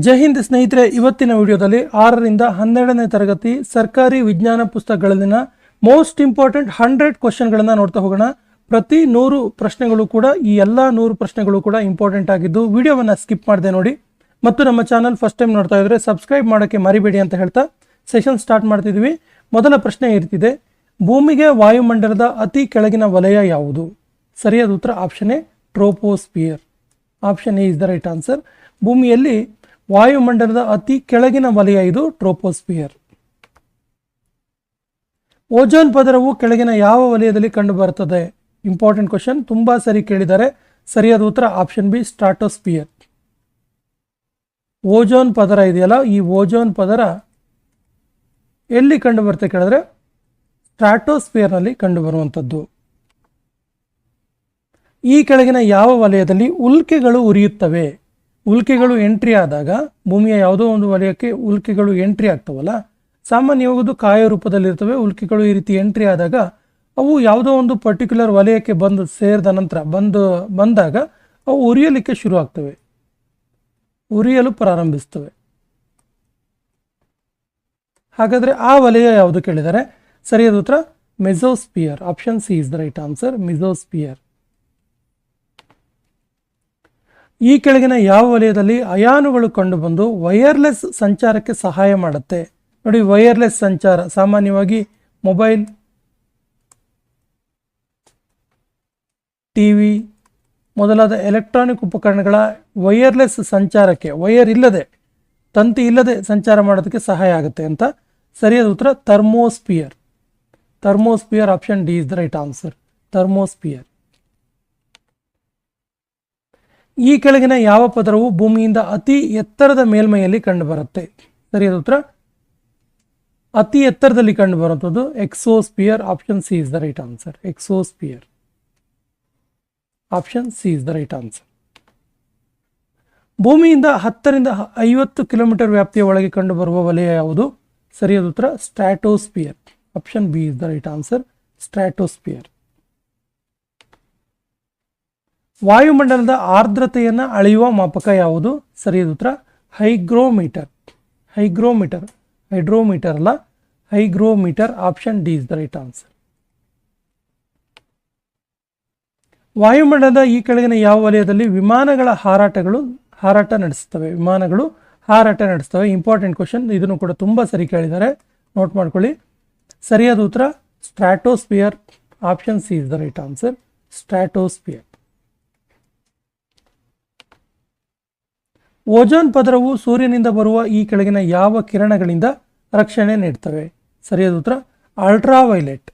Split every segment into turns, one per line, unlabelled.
ಜೈ ಹಿಂದ್ ಸ್ನೇಹಿತರೆ, ಇವತ್ತಿನ ವಿಡಿಯೋದಲ್ಲಿ 6ರಿಂದ 12ನೇ ತರಗತಿ ಸರ್ಕಾರಿ ವಿಜ್ಞಾನ ಪುಸ್ತಕಗಳಲ್ಲಿನ ಮೋಸ್ಟ್ ಇಂಪಾರ್ಟೆಂಟ್ 100 ಕ್ವಶನ್ಗಳನ್ನು ನೋಡ್ತಾ ಹೋಗೋಣ. ಪ್ರತಿ 100 ಪ್ರಶ್ನೆಗಳು ಕೂಡ ಈ ಎಲ್ಲ 100 ಪ್ರಶ್ನೆಗಳು ಕೂಡ ಇಂಪಾರ್ಟೆಂಟ್ ಆಗಿದ್ದು ವಿಡಿಯೋವನ್ನು ಸ್ಕಿಪ್ ಮಾಡದೆ ನೋಡಿ. ಮತ್ತು ನಮ್ಮ ಚಾನಲ್ ಫಸ್ಟ್ ಟೈಮ್ ನೋಡ್ತಾ ಇದ್ರೆ ಸಬ್ಸ್ಕ್ರೈಬ್ ಮಾಡೋಕ್ಕೆ ಮರಿಬೇಡಿ ಅಂತ ಹೇಳ್ತಾ ಸೆಷನ್ ಸ್ಟಾರ್ಟ್ ಮಾಡ್ತಿದ್ವಿ. ಮೊದಲ ಪ್ರಶ್ನೆ ಇರ್ತಿದೆ, ಭೂಮಿಗೆ ವಾಯುಮಂಡಲದ ಅತಿ ಕೆಳಗಿನ ವಲಯ ಯಾವುದು? ಸರಿಯಾದ ಉತ್ತರ option A, troposphere. Option A is the right answer. ಭೂಮಿಯಲ್ಲಿ ವಾಯುಮಂಡಲದ ಅತಿ ಕೆಳಗಿನ ವಲಯ ಇದು ಟ್ರೋಪೋಸ್ಫಿಯರ್. ಓಜೋನ್ ಪದರವು ಕೆಳಗಿನ ಯಾವ ವಲಯದಲ್ಲಿ ಕಂಡು ಬರುತ್ತದೆ? ಇಂಪಾರ್ಟೆಂಟ್ ಕ್ವಶನ್, ತುಂಬಾ ಸರಿ ಕೇಳಿದ್ದಾರೆ. ಸರಿಯಾದ ಉತ್ತರ ಆಪ್ಷನ್ ಬಿ, ಸ್ಟ್ರಾಟೋಸ್ಫಿಯರ್. ಓಜೋನ್ ಪದರ ಇದೆಯಲ್ಲ, ಈ ಓಜೋನ್ ಪದರ ಎಲ್ಲಿ ಕಂಡು ಬರುತ್ತೆ ಕೇಳಿದ್ರೆ ಸ್ಟ್ರಾಟೋಸ್ಫಿಯರ್ ನಲ್ಲಿ ಕಂಡು ಬರುವಂಥದ್ದು. ಈ ಕೆಳಗಿನ ಯಾವ ವಲಯದಲ್ಲಿ ಉಲ್ಕೆಗಳು ಉರಿಯುತ್ತವೆ? ಉಲ್ಕೆಗಳು ಎಂಟ್ರಿ ಆದಾಗ, ಭೂಮಿಯ ಯಾವುದೋ ಒಂದು ವಲಯಕ್ಕೆ ಉಲ್ಕೆಗಳು ಎಂಟ್ರಿ ಆಗ್ತವಲ್ಲ, ಸಾಮಾನ್ಯವಾಗಿ ಕಾಯ ರೂಪದಲ್ಲಿರ್ತವೆ. ಉಲ್ಕೆಗಳು ಈ ರೀತಿ ಎಂಟ್ರಿ ಆದಾಗ ಅವು ಯಾವುದೋ ಒಂದು ಪರ್ಟಿಕ್ಯುಲರ್ ವಲಯಕ್ಕೆ ಬಂದು ಸೇರಿದ ನಂತರ ಬಂದಾಗ ಅವು ಉರಿಯಲಿಕ್ಕೆ ಶುರು ಆಗ್ತವೆ, ಉರಿಯಲು ಪ್ರಾರಂಭಿಸ್ತವೆ. ಹಾಗಾದರೆ ಆ ವಲಯ ಯಾವುದು ಕೇಳಿದರೆ ಸರಿಯಾದ ಉತ್ತರ mesosphere. Option C is the right answer, mesosphere. ಈ ಕೆಳಗಿನ ಯಾವ ವಲಯದಲ್ಲಿ ಅಯಾನುಗಳು ಕಂಡುಬಂದು ವೈರ್ಲೆಸ್ ಸಂಚಾರಕ್ಕೆ ಸಹಾಯ ಮಾಡುತ್ತೆ? ನೋಡಿ, ವೈರ್ಲೆಸ್ ಸಂಚಾರ ಸಾಮಾನ್ಯವಾಗಿ ಮೊಬೈಲ್, ಟಿವಿ ಮೊದಲಾದ ಎಲೆಕ್ಟ್ರಾನಿಕ್ ಉಪಕರಣಗಳ ವೈರ್ಲೆಸ್ ಸಂಚಾರಕ್ಕೆ, ವೈರ್ ಇಲ್ಲದೆ, ತಂತಿ ಇಲ್ಲದೆ ಸಂಚಾರ ಮಾಡೋದಕ್ಕೆ ಸಹಾಯ ಆಗುತ್ತೆ ಅಂತ. ಸರಿಯಾದ ಉತ್ತರ thermosphere. Thermosphere, option D is the right answer, thermosphere. ಈ ಕೆಳಗಿನ ಯಾವ ಪದರವು ಭೂಮಿಯಿಂದ ಅತಿ ಎತ್ತರದ ಮೇಲ್ಮೈಯಲ್ಲಿ ಕಂಡುಬರುತ್ತೆ? ಸರಿಯಾದ ಉತ್ತರ ಅತಿ ಎತ್ತರದಲ್ಲಿ ಕಂಡುಬರುವಂಥದ್ದು exosphere. Option C is the right answer, exosphere. Option C is the right answer. ಭೂಮಿಯಿಂದ 10ರಿಂದ 50 ಕಿಲೋಮೀಟರ್ ವ್ಯಾಪ್ತಿಯ ಒಳಗೆ ಕಂಡುಬರುವ ವಲಯ ಯಾವುದು? ಸರಿಯಾದ ಉತ್ತರ stratosphere. Option B is the right answer, stratosphere. ವಾಯುಮಂಡಲದ ಆರ್ದ್ರತೆಯನ್ನು ಅಳೆಯುವ ಮಾಪಕ ಯಾವುದು? ಸರಿಯಾದ ಉತ್ತರ ಹೈಗ್ರೋಮೀಟರ್. ಹೈಗ್ರೋಮೀಟರ್, ಹೈಡ್ರೋಮೀಟರ್ ಅಲ್ಲ, hygrometer. Option D is the right answer. ವಾಯುಮಂಡಲದ ಈ ಕೆಳಗಿನ ಯಾವ ವಲಯದಲ್ಲಿ ವಿಮಾನಗಳ ಹಾರಾಟ ನಡೆಸ್ತವೆ? ವಿಮಾನಗಳು ಹಾರಾಟ ನಡೆಸ್ತವೆ. ಇಂಪಾರ್ಟೆಂಟ್ ಕ್ವಶನ್, ಇದನ್ನು ಕೂಡ ತುಂಬ ಸರಿ ಕೇಳಿದ್ದಾರೆ, ನೋಟ್ ಮಾಡ್ಕೊಳ್ಳಿ. ಸರಿಯಾದ ಉತ್ತರ stratosphere. Option C is the right answer, stratosphere. Ozone ಪದರವು ಸೂರ್ಯನಿಂದ ಬರುವ ಈ ಕೆಳಗಿನ ಯಾವ ಕಿರಣಗಳಿಂದ ರಕ್ಷಣೆ ನೀಡ್ತವೆ? ಸರಿಯಾದ ಉತ್ತರ ಅಲ್ಟ್ರಾವೈಲೆಟ್.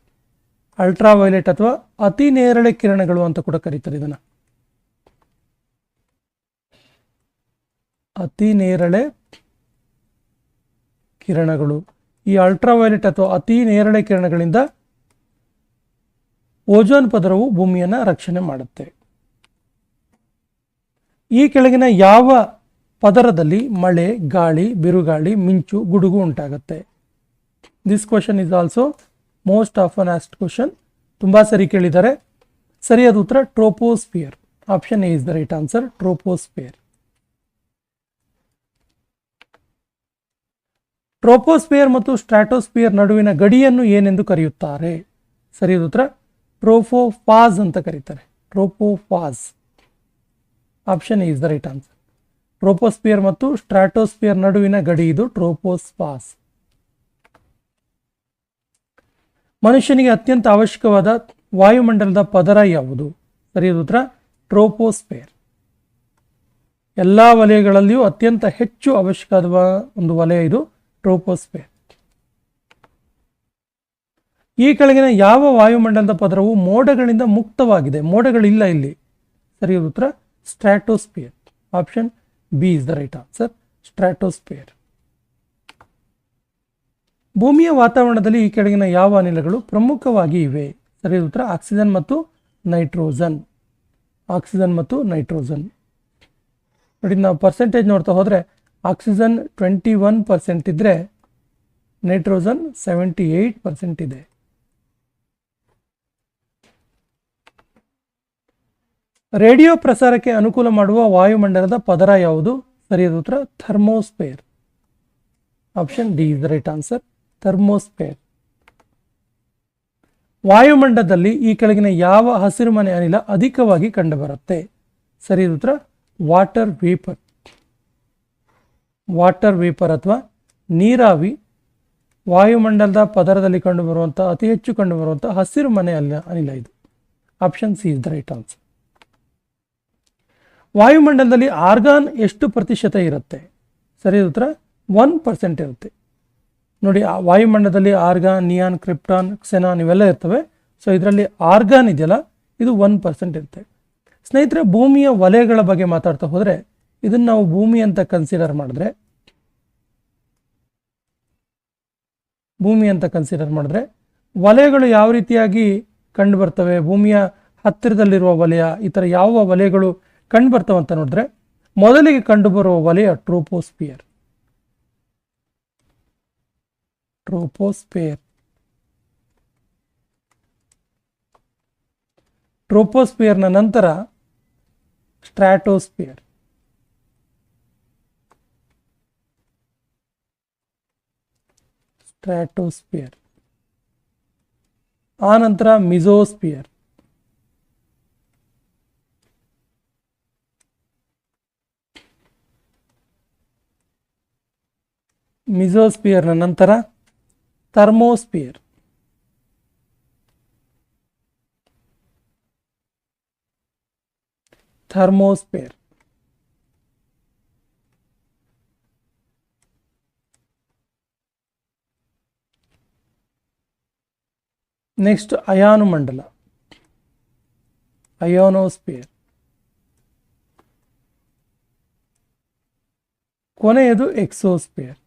ಅಲ್ಟ್ರಾವೈಲೆಟ್ ಅಥವಾ ಅತಿ ನೇರಳೆ ಕಿರಣಗಳು ಅಂತ ಕೂಡ ಕರೀತಾರೆ ಇದನ್ನು. ಅತಿ ನೇರಳೆ ಕಿರಣಗಳು, ಈ ಅಲ್ಟ್ರಾವೈಲೆಟ್ ಅಥವಾ ಅತಿ ನೇರಳೆ ಕಿರಣಗಳಿಂದ ಓಜೋನ್ ಪದರವು ಭೂಮಿಯನ್ನು ರಕ್ಷಣೆ ಮಾಡುತ್ತೆ. ಈ ಕೆಳಗಿನ ಯಾವ ಪದರದಲ್ಲಿ ಮಳೆ, ಗಾಳಿ, ಬಿರುಗಾಳಿ, ಮಿಂಚು, ಗುಡುಗು ಉಂಟಾಗುತ್ತೆ? This question is also most often asked question, ತುಂಬ ಸರಿ ಕೇಳಿದ್ದಾರೆ. ಸರಿಯಾದ ಉತ್ತರ troposphere. Option A is the right answer, troposphere. Troposphere ಮತ್ತು ಸ್ಟ್ರಾಟೋಸ್ಫಿಯರ್ ನಡುವಿನ ಗಡಿಯನ್ನು ಏನೆಂದು ಕರೆಯುತ್ತಾರೆ? ಸರಿಯಾದ ಉತ್ತರ ಟ್ರೋಪೋಫಾಸ್ ಅಂತ ಕರೀತಾರೆ, tropopause. Option A is the right answer. Troposphere ಮತ್ತು ಸ್ಟ್ರಾಟೋಸ್ಫಿಯರ್ ನಡುವಿನ ಗಡಿ ಇದು ಟ್ರೋಪೋಫಾಸ್. ಮನುಷ್ಯನಿಗೆ ಅತ್ಯಂತ ಅವಶ್ಯಕವಾದ ವಾಯುಮಂಡಲದ ಪದರ ಯಾವುದು? ಸರಿಯಾದ ಉತ್ತರ ಟ್ರೋಪೋಸ್ಫಿಯರ್. ಎಲ್ಲ ವಲಯಗಳಲ್ಲಿಯೂ ಅತ್ಯಂತ ಹೆಚ್ಚು ಅವಶ್ಯಕವಾದ ಒಂದು ವಲಯ ಇದು ಟ್ರೋಪೋಸ್ಫಿಯರ್. ಈ ಕೆಳಗಿನ ಯಾವ ವಾಯುಮಂಡಲದ ಪದರವು ಮೋಡಗಳಿಂದ ಮುಕ್ತವಾಗಿದೆ? ಮೋಡಗಳಿಲ್ಲ ಇಲ್ಲಿ. ಸರಿಯಾದ ಉತ್ತರ stratosphere. Option B is the right answer, stratosphere. ಭೂಮಿಯ ವಾತಾವರಣದಲ್ಲಿ ಈ ಕೆಳಗಿನ ಯಾವ ಅನಿಲಗಳು ಪ್ರಮುಖವಾಗಿ ಇವೆ? ಸರಿಯಾದ ಉತ್ತರ ಆಕ್ಸಿಜನ್ ಮತ್ತು ನೈಟ್ರೋಜನ್. ಆಕ್ಸಿಜನ್ ಮತ್ತು ನೈಟ್ರೋಜನ್. ನೋಡಿ, ನಾವು ಪರ್ಸೆಂಟೇಜ್ ನೋಡ್ತಾ ಹೋದರೆ ಆಕ್ಸಿಜನ್ 21% ಇದ್ದರೆ ನೈಟ್ರೋಜನ್ 78% ಇದೆ. ರೇಡಿಯೋ ಪ್ರಸಾರಕ್ಕೆ ಅನುಕೂಲ ಮಾಡುವ ವಾಯುಮಂಡಲದ ಪದರ ಯಾವುದು? ಸರಿಯಾದ ಉತ್ತರ thermosphere. Option D is the right answer, thermosphere. ವಾಯುಮಂಡಲದಲ್ಲಿ ಈ ಕೆಳಗಿನ ಯಾವ ಹಸಿರುಮನೆ ಅನಿಲ ಅಧಿಕವಾಗಿ ಕಂಡುಬರುತ್ತೆ? ಸರಿಯಾದ ಉತ್ತರ ವಾಟರ್ ವೇಪರ್. ವಾಟರ್ ವೇಪರ್ ಅಥವಾ ನೀರಾವಿ ವಾಯುಮಂಡಲದ ಪದರದಲ್ಲಿ ಕಂಡುಬರುವಂಥ ಅತಿ ಹೆಚ್ಚು ಕಂಡುಬರುವಂಥ ಹಸಿರುಮನೆ ಅನಿಲ ಇದು. Option C is the right answer. ವಾಯುಮಂಡಲದಲ್ಲಿ ಆರ್ಗಾನ್ ಎಷ್ಟು ಪ್ರತಿಶತ ಇರುತ್ತೆ? ಸರಿಯಾದ ಉತ್ತರ 1% ಇರುತ್ತೆ. ನೋಡಿ, ವಾಯುಮಂಡಲದಲ್ಲಿ ಆರ್ಗಾನ್, ನಿಯಾನ್, ಕ್ರಿಪ್ಟಾನ್, ಕ್ಸೆನಾನ್ ಇವೆಲ್ಲ ಇರ್ತವೆ. ಸೊ ಇದರಲ್ಲಿ ಆರ್ಗಾನ್ ಇದೆಯಲ್ಲ, ಇದು 1% ಇರುತ್ತೆ. ಸ್ನೇಹಿತರೆ, ಭೂಮಿಯ ವಲಯಗಳ ಬಗ್ಗೆ ಮಾತಾಡ್ತಾ ಹೋದರೆ ಇದನ್ನು ನಾವು ಭೂಮಿ ಅಂತ ಕನ್ಸಿಡರ್ ಮಾಡಿದ್ರೆ ವಲಯಗಳು ಯಾವ ರೀತಿಯಾಗಿ ಕಂಡು ಬರ್ತವೆ, ಭೂಮಿಯ ಹತ್ತಿರದಲ್ಲಿರುವ ವಲಯ, ಈ ಥರ ಯಾವ ವಲಯಗಳು ಕಂಡು ಬರ್ತವೆ ಅಂತ ನೋಡಿದ್ರೆ ಮೊದಲಿಗೆ ಕಂಡುಬರುವ ವಲಯ ಟ್ರೋಪೋಸ್ಫಿಯರ್. ಟ್ರೋಪೋಸ್ಫಿಯರ್ನ ನಂತರ ಸ್ಟ್ರಾಟೋಸ್ಫಿಯರ್, ಆ ನಂತರ ಮಿಸೋಸ್ಫಿಯರ್, ಮಿಸೋಸ್ಫಿಯರ್ನ ನಂತರ ಥರ್ಮೋಸ್ಫಿಯರ್, ನೆಕ್ಸ್ಟ್ ಅಯಾನು ಮಂಡಲ, ಅಯೋನೋಸ್ಫಿಯರ್, ಕೊನೆಯದು ಎಕ್ಸೋಸ್ಫಿಯರ್.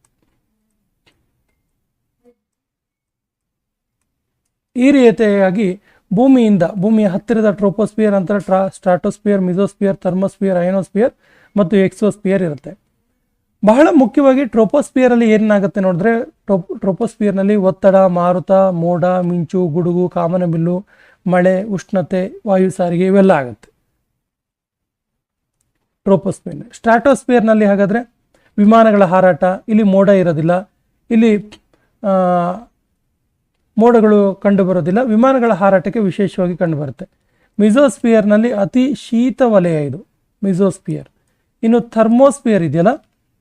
ಈ ರೀತಿಯಾಗಿ ಭೂಮಿಯ ಹತ್ತಿರದ ಟ್ರೋಪೋಸ್ಫಿಯರ್, ನಂತರ ಸ್ಟ್ರಾಟೋಸ್ಫಿಯರ್, ಮಿಸೋಸ್ಫಿಯರ್, ಥರ್ಮೋಸ್ಫಿಯರ್, ಅಯೋನೋಸ್ಫಿಯರ್ ಮತ್ತು ಎಕ್ಸೋಸ್ಫಿಯರ್ ಇರುತ್ತೆ. ಬಹಳ ಮುಖ್ಯವಾಗಿ ಟ್ರೋಪೋಸ್ಫಿಯರಲ್ಲಿ ಏನಾಗುತ್ತೆ ನೋಡಿದ್ರೆ, ಟ್ರೋಪೋಸ್ಫಿಯರ್ನಲ್ಲಿ ಒತ್ತಡ, ಮಾರುತ, ಮೋಡ, ಮಿಂಚು, ಗುಡುಗು, ಕಾಮನಬಿಲ್ಲು, ಮಳೆ, ಉಷ್ಣತೆ, ವಾಯು ಸಾರಿಗೆ ಇವೆಲ್ಲ ಆಗುತ್ತೆ ಟ್ರೋಪೋಸ್ಫಿಯರ್ನಲ್ಲಿ. ಸ್ಟ್ರಾಟೋಸ್ಫಿಯರ್ನಲ್ಲಿ ಹಾಗಾದರೆ ವಿಮಾನಗಳ ಹಾರಾಟ, ಇಲ್ಲಿ ಮೋಡ ಇರೋದಿಲ್ಲ, ಇಲ್ಲಿ ಮೋಡಗಳು ಕಂಡುಬರೋದಿಲ್ಲ, ವಿಮಾನಗಳ ಹಾರಾಟಕ್ಕೆ ವಿಶೇಷವಾಗಿ ಕಂಡುಬರುತ್ತೆ. ಮಿಸೋಸ್ಫಿಯರ್ನಲ್ಲಿ ಅತಿ ಶೀತ ವಲಯ ಇದು ಮಿಸೋಸ್ಫಿಯರ್. ಇನ್ನು ಥರ್ಮೋಸ್ಫಿಯರ್ ಇದೆಯಲ್ಲ,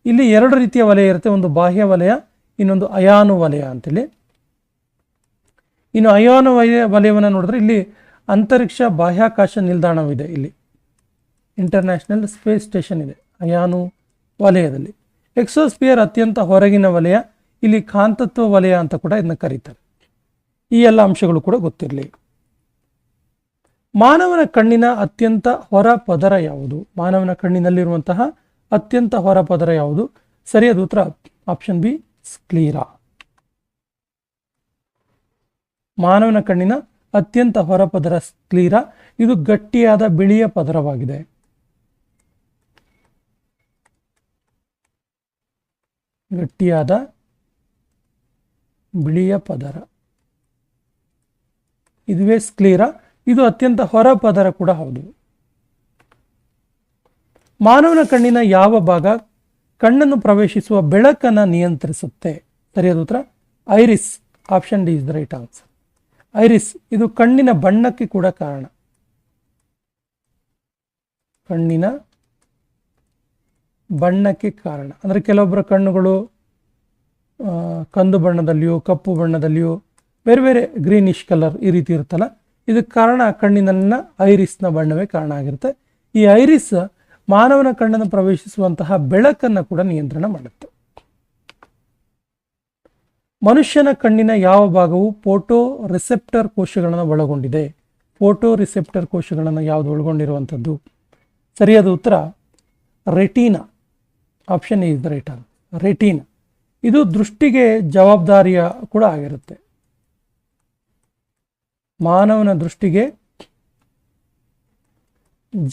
ಇಲ್ಲಿ ಎರಡು ರೀತಿಯ ವಲಯ ಇರುತ್ತೆ, ಒಂದು ಬಾಹ್ಯ ವಲಯ, ಇನ್ನೊಂದು ಅಯಾನು ವಲಯ ಅಂತೇಳಿ. ಇನ್ನು ಅಯಾನು ವಲಯವನ್ನು ನೋಡಿದ್ರೆ ಇಲ್ಲಿ ಅಂತರಿಕ್ಷ ಬಾಹ್ಯಾಕಾಶ ನಿಲ್ದಾಣವಿದೆ, ಇಲ್ಲಿ ಇಂಟರ್ನ್ಯಾಷನಲ್ ಸ್ಪೇಸ್ ಸ್ಟೇಷನ್ ಇದೆ ಅಯಾನು ವಲಯದಲ್ಲಿ. ಎಕ್ಸೋಸ್ಫಿಯರ್ ಅತ್ಯಂತ ಹೊರಗಿನ ವಲಯ, ಇಲ್ಲಿ ಕಾಂತತ್ವ ವಲಯ ಅಂತ ಕೂಡ ಇದನ್ನ ಕರೀತಾರೆ. ಈ ಎಲ್ಲ ಅಂಶಗಳು ಕೂಡ ಗೊತ್ತಿರಲಿ. ಮಾನವನ ಕಣ್ಣಿನ ಅತ್ಯಂತ ಹೊರ ಪದರ ಯಾವುದು? ಮಾನವನ ಕಣ್ಣಿನಲ್ಲಿರುವಂತಹ ಅತ್ಯಂತ ಹೊರ ಪದರ ಯಾವುದು? ಸರಿಯಾದ ಉತ್ತರ ಆಪ್ಷನ್ ಬಿ, ಸ್ಕ್ಲೀರಾ. ಮಾನವನ ಕಣ್ಣಿನ ಅತ್ಯಂತ ಹೊರ ಪದರ ಸ್ಕ್ಲೀರಾ. ಇದು ಗಟ್ಟಿಯಾದ ಬಿಳಿಯ ಪದರವಾಗಿದೆ. ಗಟ್ಟಿಯಾದ ಬಿಳಿಯ ಪದರ, ಇದುವೇ ಸ್ಕ್ಲೀರಾ. ಇದು ಅತ್ಯಂತ ಹೊರ ಪದರ ಕೂಡ ಹೌದು. ಮಾನವನ ಕಣ್ಣಿನ ಯಾವ ಭಾಗ ಕಣ್ಣನ್ನು ಪ್ರವೇಶಿಸುವ ಬೆಳಕನ್ನು ನಿಯಂತ್ರಿಸುತ್ತೆ? ಸರಿಯಾದ ಉತ್ತರ iris. Option D is the right answer. Iris ಇದು ಕಣ್ಣಿನ ಬಣ್ಣಕ್ಕೆ ಕೂಡ ಕಾರಣ. ಕಣ್ಣಿನ ಬಣ್ಣಕ್ಕೆ ಕಾರಣ ಅಂದರೆ ಕೆಲವೊಬ್ಬರ ಕಣ್ಣುಗಳು ಕಂದು ಬಣ್ಣದಲ್ಲಿಯೋ ಕಪ್ಪು ಬಣ್ಣದಲ್ಲಿಯೋ ಬೇರೆ ಬೇರೆ ಗ್ರೀನಿಶ್ ಕಲರ್ ಈ ರೀತಿ ಇರುತ್ತಲ್ಲ, ಇದಕ್ಕೆ ಕಾರಣ ಕಣ್ಣಿನ ಐರಿಸ್ನ ಬಣ್ಣವೇ ಕಾರಣ ಆಗಿರುತ್ತೆ. ಈ ಐರಿಸ್ ಮಾನವನ ಕಣ್ಣನ್ನು ಪ್ರವೇಶಿಸುವಂತಹ ಬೆಳಕನ್ನು ಕೂಡ ನಿಯಂತ್ರಣ ಮಾಡುತ್ತೆ. ಮನುಷ್ಯನ ಕಣ್ಣಿನ ಯಾವ ಭಾಗವು ಫೋಟೋ ರಿಸೆಪ್ಟರ್ ಕೋಶಗಳನ್ನು ಒಳಗೊಂಡಿದೆ? ಫೋಟೋ ರಿಸೆಪ್ಟರ್ ಕೋಶಗಳನ್ನು ಯಾವುದು ಒಳಗೊಂಡಿರುವಂಥದ್ದು? ಸರಿಯಾದ ಉತ್ತರ retina. Option is the right answer, retina. ಇದು ದೃಷ್ಟಿಗೆ ಜವಾಬ್ದಾರಿಯ ಕೂಡ ಆಗಿರುತ್ತೆ. ಮಾನವನ ದೃಷ್ಟಿಗೆ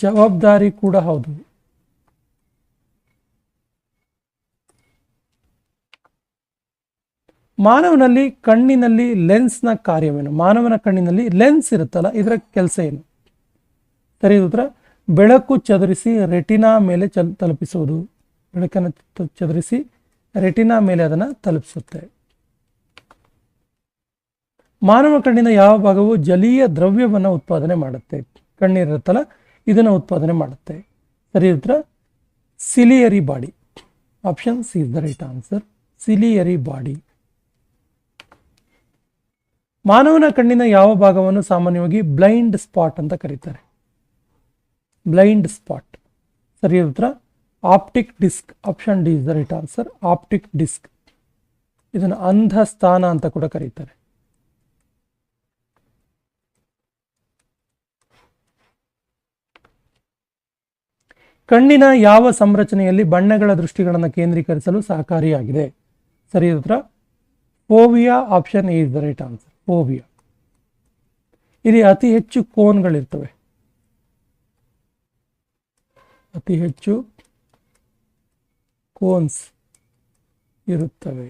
ಜವಾಬ್ದಾರಿ ಕೂಡ ಹೌದು. ಮಾನವನಲ್ಲಿ ಕಣ್ಣಿನಲ್ಲಿ ಲೆನ್ಸ್ನ ಕಾರ್ಯವೇನು? ಮಾನವನ ಕಣ್ಣಿನಲ್ಲಿ ಲೆನ್ಸ್ ಇರುತ್ತಲ್ಲ, ಇದರ ಕೆಲಸ ಏನು? ಸರಿಯಾದ ಉತ್ತರ ಬೆಳಕು ಚದುರಿಸಿ ರೆಟಿನಾ ಮೇಲೆ ತಲುಪಿಸುವುದು. ಬೆಳಕನ್ನು ಚದುರಿಸಿ ರೆಟಿನಾ ಮೇಲೆ ಅದನ್ನು ತಲುಪಿಸುತ್ತೆ. ಮಾನವ ಕಣ್ಣಿನ ಯಾವ ಭಾಗವು ಜಲೀಯ ದ್ರವ್ಯವನ್ನು ಉತ್ಪಾದನೆ ಮಾಡುತ್ತೆ? ಕಣ್ಣೀರಿರುತ್ತಲ್ಲ, ಇದನ್ನು ಉತ್ಪಾದನೆ ಮಾಡುತ್ತೆ. ಸರಿ ಉತ್ತರ ciliary body. Option C is the right answer, ciliary body. ಮಾನವನ ಕಣ್ಣಿನ ಯಾವ ಭಾಗವನ್ನು ಸಾಮಾನ್ಯವಾಗಿ ಬ್ಲೈಂಡ್ ಸ್ಪಾಟ್ ಅಂತ ಕರೀತಾರೆ? Blind spot. ಸರಿ ಉತ್ತರ optic disc. Option D is the right answer, optic disc. ಇದನ್ನು ಅಂಧ ಸ್ಥಾನ ಅಂತ ಕೂಡ ಕರೀತಾರೆ. ಕಣ್ಣಿನ ಯಾವ ಸಂರಚನೆಯಲ್ಲಿ ಬಣ್ಣಗಳ ದೃಷ್ಟಿಗಳನ್ನು ಕೇಂದ್ರೀಕರಿಸಲು ಸಹಕಾರಿಯಾಗಿದೆ? ಸರಿ ಉತ್ತರ ಫೋವಿಯಾ. Option A is the right answer, ಫೋವಿಯಾ. ಇಲ್ಲಿ ಅತಿ ಹೆಚ್ಚು ಕೋನ್ಗಳಿರ್ತವೆ, ಅತಿ ಹೆಚ್ಚು ಕೋನ್ಸ್ ಇರುತ್ತವೆ.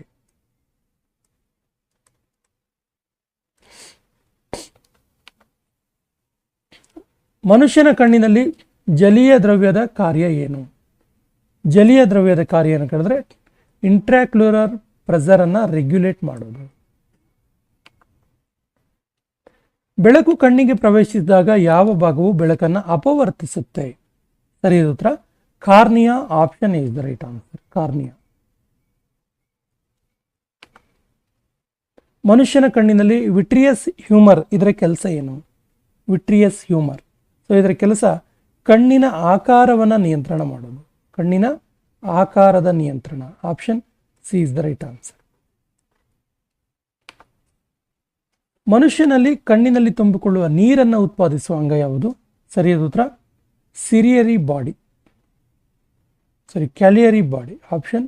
ಮನುಷ್ಯನ ಕಣ್ಣಿನಲ್ಲಿ ಜಲೀಯ ದ್ರವ್ಯದ ಕಾರ್ಯ ಏನು? ಜಲೀಯ ದ್ರವ್ಯದ ಕಾರ್ಯ ಏನು ಕೇಳಿದ್ರೆ ಇಂಟ್ರಾಕ್ಯುಲರ್ ಪ್ರೆಷರನ್ನು ರೆಗ್ಯುಲೇಟ್ ಮಾಡೋದು. ಬೆಳಕು ಕಣ್ಣಿಗೆ ಪ್ರವೇಶಿಸಿದಾಗ ಯಾವ ಭಾಗವು ಬೆಳಕನ್ನು ಅಪವರ್ತಿಸುತ್ತೆ? ಸರಿ ಉತ್ತರ cornea. Option is the right answer, cornea. ಮನುಷ್ಯನ ಕಣ್ಣಿನಲ್ಲಿ ವಿಟ್ರಿಯಸ್ ಹ್ಯೂಮರ್, ಇದರ ಕೆಲಸ ಏನು? ವಿಟ್ರಿಯಸ್ ಹ್ಯೂಮರ್, ಸೊ ಇದರ ಕೆಲಸ ಕಣ್ಣಿನ ಆಕಾರವನ್ನು ನಿಯಂತ್ರಣ ಮಾಡೋದು, ಕಣ್ಣಿನ ಆಕಾರದ ನಿಯಂತ್ರಣ. Option C is the right answer. ಮನುಷ್ಯನಲ್ಲಿ ಕಣ್ಣಿನಲ್ಲಿ ತುಂಬಿಕೊಳ್ಳುವ ನೀರನ್ನು ಉತ್ಪಾದಿಸುವ ಅಂಗ ಯಾವುದು? ಸರಿಯಾದ ಉತ್ತರ ciliary body, sorry ciliary body. Option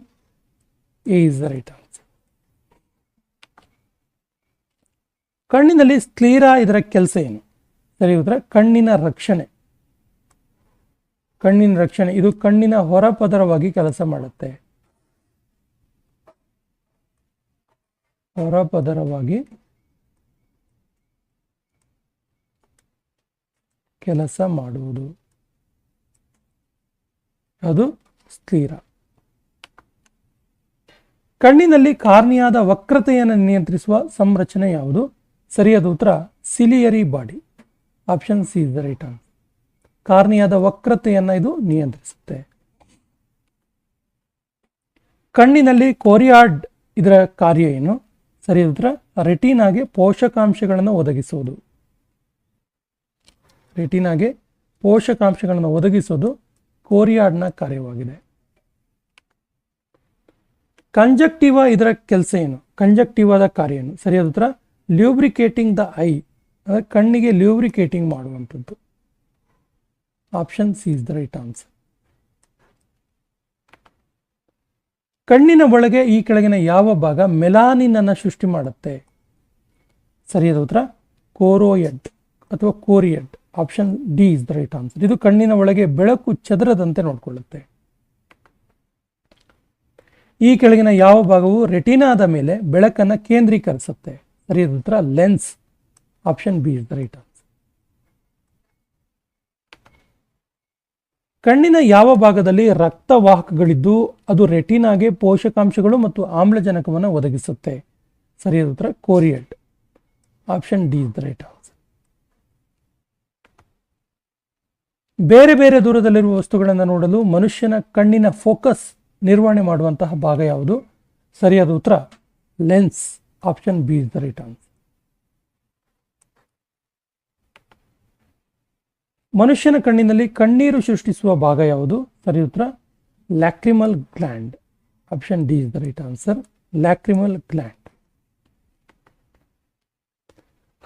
A is the right answer. ಕಣ್ಣಿನಲ್ಲಿ ಸ್ಕ್ಲೀರಾ, ಇದರ ಕೆಲಸ ಏನು? ಸರಿ ಉತ್ತರ ಕಣ್ಣಿನ ರಕ್ಷಣೆ, ಕಣ್ಣಿನ ರಕ್ಷಣೆ. ಇದು ಕಣ್ಣಿನ ಹೊರಪದರವಾಗಿ ಕೆಲಸ ಮಾಡುತ್ತೆ, ಹೊರಪದರವಾಗಿ ಕೆಲಸ ಮಾಡುವುದು, ಅದು ಸ್ಕ್ಲೀರಾ. ಕಣ್ಣಿನಲ್ಲಿ ಕಾರ್ನಿಯಾದ ವಕ್ರತೆಯನ್ನು ನಿಯಂತ್ರಿಸುವ ಸಂರಚನೆ ಯಾವುದು? ಸರಿಯಾದ ಉತ್ತರ ciliary body. Option C is the right answer. ಕಾರ್ನಿಯಾದ ವಕ್ರತೆಯನ್ನು ಇದು ನಿಯಂತ್ರಿಸುತ್ತೆ. ಕಣ್ಣಿನಲ್ಲಿ ಕೋರಿಯಾಡ್, ಇದರ ಕಾರ್ಯ ಏನು? ಸರಿಯಾದ ಉತ್ತರ ರೆಟಿನಾಗೆ ಪೋಷಕಾಂಶಗಳನ್ನು ಒದಗಿಸುವುದು, ರೆಟಿನಾಗೆ ಪೋಷಕಾಂಶಗಳನ್ನು ಒದಗಿಸೋದು ಕೋರಿಯಾಡ್ನ ಕಾರ್ಯವಾಗಿದೆ. ಕಂಜಕ್ಟಿವಾ, ಇದರ ಕೆಲಸ ಏನು? ಕಂಜಕ್ಟಿವಾದ ಕಾರ್ಯ ಏನು? ಸರಿಯಾದ ಉತ್ತರ ಲ್ಯೂಬ್ರಿಕೇಟಿಂಗ್ ದ ಐ, ಅಂದರೆ ಕಣ್ಣಿಗೆ ಲ್ಯೂಬ್ರಿಕೇಟಿಂಗ್ ಮಾಡುವಂಥದ್ದು. Option C is the right answer. ಕಣ್ಣಿನ ಒಳಗೆ ಈ ಕೆಳಗಿನ ಯಾವ ಭಾಗ ಮೆಲಾನಿನ್ ಅನ್ನು ಸೃಷ್ಟಿ ಮಾಡುತ್ತೆ? ಸರಿಯಾದ ಉತ್ತರ ಕೋರೋಯಡ್ ಅಥವಾ choroid. Option D is the right answer. ಇದು ಕಣ್ಣಿನ ಒಳಗೆ ಬೆಳಕು ಚದರದಂತೆ ನೋಡಿಕೊಳ್ಳುತ್ತೆ. ಈ ಕೆಳಗಿನ ಯಾವ ಭಾಗವು ರೆಟಿನಾದ ಮೇಲೆ ಬೆಳಕನ್ನು ಕೇಂದ್ರೀಕರಿಸುತ್ತೆ? ಸರಿಯಾದ ಉತ್ತರ lens. Option B is the right answer. ಕಣ್ಣಿನ ಯಾವ ಭಾಗದಲ್ಲಿ ರಕ್ತವಾಹಕಗಳಿದ್ದು ಅದು ರೆಟಿನಾಗೆ ಪೋಷಕಾಂಶಗಳು ಮತ್ತು ಆಮ್ಲಜನಕವನ್ನು ಒದಗಿಸುತ್ತೆ? ಸರಿಯಾದ ಉತ್ತರ choroid. Option D is the right answer. ಬೇರೆ ಬೇರೆ ದೂರದಲ್ಲಿರುವ ವಸ್ತುಗಳನ್ನು ನೋಡಲು ಮನುಷ್ಯನ ಕಣ್ಣಿನ ಫೋಕಸ್ ನಿರ್ವಹಣೆ ಮಾಡುವಂತಹ ಭಾಗ ಯಾವುದು? ಸರಿಯಾದ ಉತ್ತರ lens. Option B is the right answer. ಮನುಷ್ಯನ ಕಣ್ಣಿನಲ್ಲಿ ಕಣ್ಣೀರು ಸೃಷ್ಟಿಸುವ ಭಾಗ ಯಾವುದು? ಸರಿಯಾದ ಉತ್ತರ lacrimal gland. Option D is the right answer, lacrimal gland.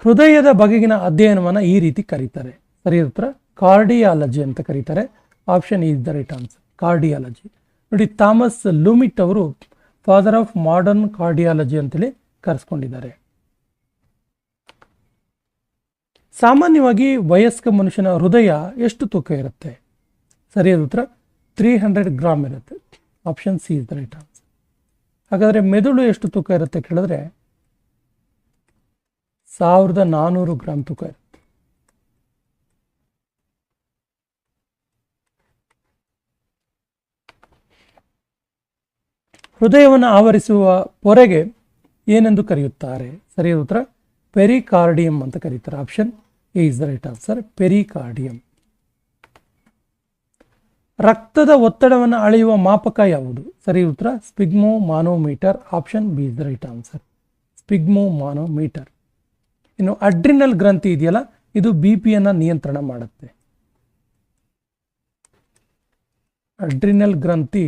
ಹೃದಯದ ಬಗೆಗಿನ ಅಧ್ಯಯನವನ್ನು ಈ ರೀತಿ ಕರೀತಾರೆ? ಸರಿಯಾದ ಉತ್ತರ ಕಾರ್ಡಿಯಾಲಜಿ ಅಂತ ಕರೀತಾರೆ. Option is the right answer, cardiology. ನೋಡಿ, ಥಾಮಸ್ ಲೂಮಿಟ್ ಅವರು ಫಾದರ್ ಆಫ್ ಮಾಡರ್ನ್ ಕಾರ್ಡಿಯಾಲಜಿ ಅಂತೇಳಿ ಕರೆಸ್ಕೊಂಡಿದ್ದಾರೆ. ಸಾಮಾನ್ಯವಾಗಿ ವಯಸ್ಕ ಮನುಷ್ಯನ ಹೃದಯ ಎಷ್ಟು ತೂಕ ಇರುತ್ತೆ? ಸರಿಯಾದ ಉತ್ತರ 300 ಗ್ರಾಮ್ ಇರುತ್ತೆ. Option C is the right answer. ಹಾಗಾದರೆ ಮೆದುಳು ಎಷ್ಟು ತೂಕ ಇರುತ್ತೆ ಕೇಳಿದ್ರೆ 1400 ಗ್ರಾಮ್ ತೂಕ ಇರುತ್ತೆ. ಹೃದಯವನ್ನು ಆವರಿಸುವ ಪೊರೆಗೆ ಏನೆಂದು ಕರೆಯುತ್ತಾರೆ? ಸರಿಯಾದ ಉತ್ತರ ಪೆರಿಕಾರ್ಡಿಯಂ ಅಂತ ಕರೀತಾರೆ. Option A is the right answer, pericardium. ರಕ್ತದ ಒತ್ತಡವನ್ನು ಅಳೆಯುವ ಮಾಪಕ ಯಾವುದು? ಸರಿಯಾದ ಉತ್ತರ sphygmomanometer. Option B is the right answer, sphygmomanometer. ಇನ್ನು ಅಡ್ರಿನಲ್ ಗ್ರಂಥಿ ಇದೆಯಲ್ಲ, ಇದು ಬಿಪಿಯನ್ನು ನಿಯಂತ್ರಣ ಮಾಡುತ್ತೆ. ಅಡ್ರಿನಲ್ ಗ್ರಂಥಿ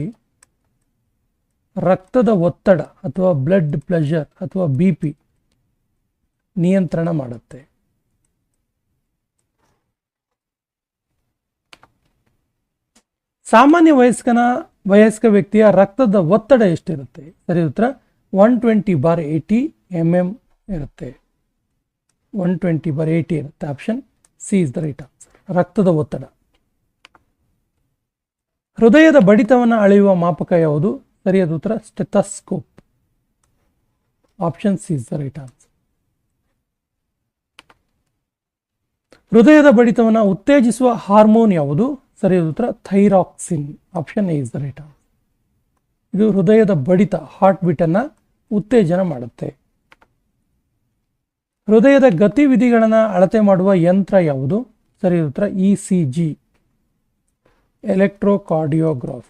ರಕ್ತದ ಒತ್ತಡ ಅಥವಾ ಬ್ಲಡ್ ಪ್ರೆಷರ್ ಅಥವಾ ಬಿಪಿ ನಿಯಂತ್ರಣ ಮಾಡುತ್ತೆ. ಸಾಮಾನ್ಯ ವಯಸ್ಕ ವ್ಯಕ್ತಿಯ ರಕ್ತದ ಒತ್ತಡ ಎಷ್ಟಿರುತ್ತೆ? ಸರಿ ಉತ್ತರ 120/80 mm ಇರುತ್ತೆ. 120/80 ಇರುತ್ತೆ. Option C is the right answer, ರಕ್ತದ ಒತ್ತಡ. ಹೃದಯದ ಬಡಿತವನ್ನು ಅಳೆಯುವ ಮಾಪಕ ಯಾವುದು? ಸರಿಯಾದ ಉತ್ತರ stethoscope. Option C is the right answer. ಹೃದಯದ ಬಡಿತವನ್ನು ಉತ್ತೇಜಿಸುವ ಹಾರ್ಮೋನ್ ಯಾವುದು? ಸರಿಯಾದ ಉತ್ತರ thyroxine. Option A is the right answer. ಇದು ಹೃದಯದ ಬಡಿತ, ಹಾರ್ಟ್ ಬೀಟನ್ನು ಉತ್ತೇಜನ ಮಾಡುತ್ತೆ. ಹೃದಯದ ಗತಿವಿಧಿಗಳನ್ನು ಅಳತೆ ಮಾಡುವ ಯಂತ್ರ ಯಾವುದು? ಸರಿಯಾದ ಉತ್ತರ ECG, ಎಲೆಕ್ಟ್ರೋಕಾರ್ಡಿಯೋಗ್ರಾಫ್.